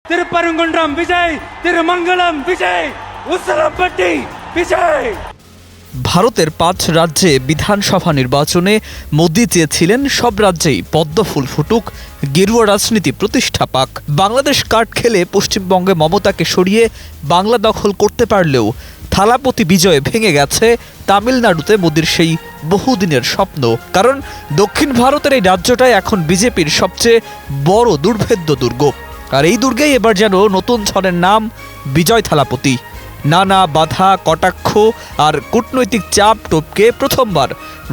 तिरुपरंगुंड्रम विजय, तिरुमंगलम विजय, उसलमपट्टी विजय। ভারতের ৫ রাজ্যে বিধানসভা নির্বাচনে মোদি চেয়েছিলেন সব রাজ্যেই পদ্মফুল ফুটুক, গেরুয়া রাজনীতি প্রতিষ্ঠা পাক। বাংলাদেশ কার্ড খেলে পশ্চিমবঙ্গে মমতাকে সরিয়ে বাংলা দখল করতে পারলেও থালাপতি বিজয়ে ভেঙে গেছে তামিলনাড়ুতে মোদির সেই বহুদিনের স্বপ্ন। কারণ দক্ষিণ ভারতের এই রাজ্যটাই এখন বিজেপির সবচেয়ে বড় দুর্ভেদ্য দুর্গ। আর এই দুর্গেই এবার যেন নতুন ছনের নাম বিজয় থালাপতি। নানা বাধা, কটাক্ষ আর কূটনৈতিক চাপ টপকে প্রথমবার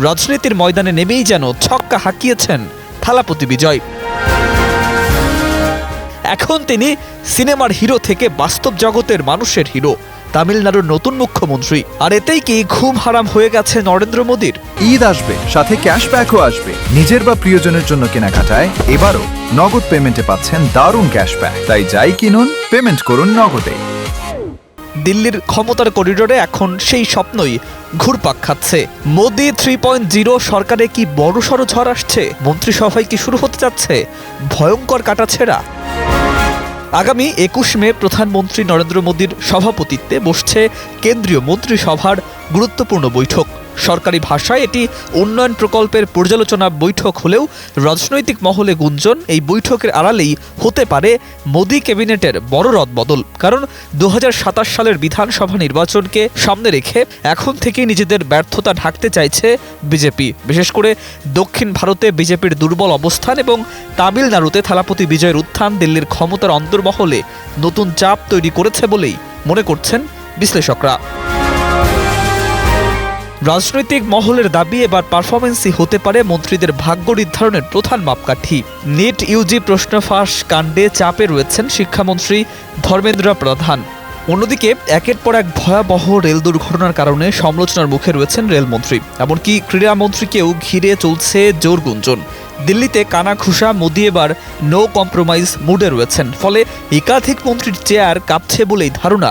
রাজনীতির ময়দানে নেমেই যেন ছক্কা হাঁকিয়েছেন থালাপতি বিজয়। এখন তিনি সিনেমার হিরো থেকে বাস্তব জগতের মানুষের হিরো, তামিলনাড়ুর নতুন মুখ্যমন্ত্রী। আর এতেই কি ঘুম হারাম হয়ে গেছে নরেন্দ্র মোদীর? ঈদ আসবে, সাথে ক্যাশব্যাকও আসবে। নিজের বা প্রিয়জনের জন্য কেনাকাটায় এবারও নগদ পেমেন্টে পাচ্ছেন দারুণ ক্যাশব্যাক। তাই যাই কিনুন, পেমেন্ট করুন নগদে। দিল্লির ক্ষমতার করিডোরে এখন সেই স্বপ্নই ঘুরপাক খাচ্ছে। মোদি 3.0 সরকারে কি বড়সড় ঝড় আসছে? মন্ত্রিসভায় কি শুরু হতে যাচ্ছে ভয়ঙ্কর কাটাছেঁড়া? আগামী 21 মে প্রধানমন্ত্রী নরেন্দ্র মোদীর সভাপতিত্বে বসছে কেন্দ্রীয় মন্ত্রিসভার গুরুত্বপূর্ণ বৈঠক। সরকারি ভাষায় এটি উন্নয়ন প্রকল্পের পর্যালোচনা বৈঠক হলেও রাজনৈতিক মহলে গুঞ্জন এই বৈঠকের আড়ালেই হতে পারে মোদি ক্যাবিনেটের বড় রদবদল। কারণ 2027 সালের বিধানসভা নির্বাচনকে সামনে রেখে এখন থেকেই নিজেদের ব্যর্থতা ঢাকতে চাইছে বিজেপি। বিশেষ করে দক্ষিণ ভারতে বিজেপির দুর্বল অবস্থান এবং তামিলনাড়ুতে থালাপতি বিজয়ের উত্থান দিল্লির ক্ষমতার অন্তর্মহলে নতুন চাপ তৈরি করেছে বলেই মনে করছেন বিশ্লেষকরা। রাজনৈতিক মহলের দাবি এবার পারফরমেন্সই হতে পারে মন্ত্রীদের ভাগ্য নির্ধারণের প্রধান মাপকাঠি। নেট ইউজি প্রশ্ন ফাঁস কাণ্ডে চাপে রয়েছেন শিক্ষামন্ত্রী ধর্মেন্দ্র প্রধান। অন্যদিকে একের পর এক ভয়াবহ রেল দুর্ঘটনার কারণে সমালোচনার মুখে রয়েছেন রেলমন্ত্রী। এমনকি ক্রীড়ামন্ত্রীকেও ঘিরে চলছে জোর গুঞ্জন। দিল্লিতে কানাঘুষা মোদি এবার নো কম্প্রোমাইজ মুডে রয়েছেন। ফলে একাধিক মন্ত্রীর চেয়ার কাঁপছে বলেই ধারণা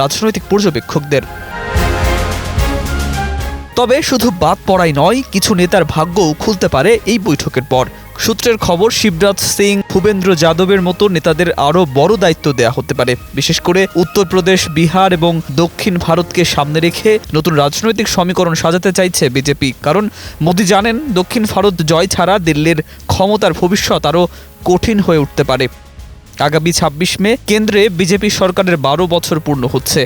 রাজনৈতিক পর্যবেক্ষকদের। তবে শুধু বাদ পড়াই নয়, কিছু নেতার ভাগ্যও খুলতে পারে এই বৈঠকের পর। সূত্রের খবর, শিবরাজ সিং, ভূপেন্দ্র যাদবের মতো নেতাদের আরও বড় দায়িত্ব দেয়া হতে পারে। বিশেষ করে উত্তরপ্রদেশ, বিহার এবং দক্ষিণ ভারতকে সামনে রেখে নতুন রাজনৈতিক সমীকরণ সাজাতে চাইছে বিজেপি। কারণ মোদি জানেন, দক্ষিণ ভারত জয় ছাড়া দিল্লির ক্ষমতার ভবিষ্যৎ আরও কঠিন হয়ে উঠতে পারে। আগামী 26 মে কেন্দ্রে বিজেপি সরকারের 12 বছর পূর্ণ হচ্ছে।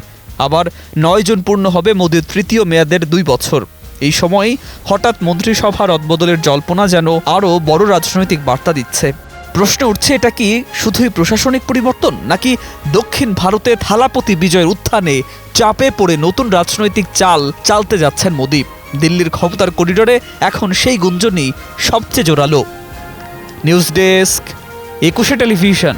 আবার 9 জন পূর্ণ হবে মোদির তৃতীয় মেয়াদের 2 বছর। এই সময়ই হঠাৎ মন্ত্রিসভার রদবদলের জল্পনা যেন আরও বড় রাজনৈতিক বার্তা দিচ্ছে। প্রশ্ন উঠছে, এটা কি শুধুই প্রশাসনিক পরিবর্তন, নাকি দক্ষিণ ভারতে থালাপতি বিজয়ের উত্থানে চাপে পড়ে নতুন রাজনৈতিক চাল চালতে যাচ্ছেন মোদি? দিল্লির ক্ষমতার করিডোরে এখন সেই গুঞ্জনই সবচেয়ে জোরালো। News desk, 21 television.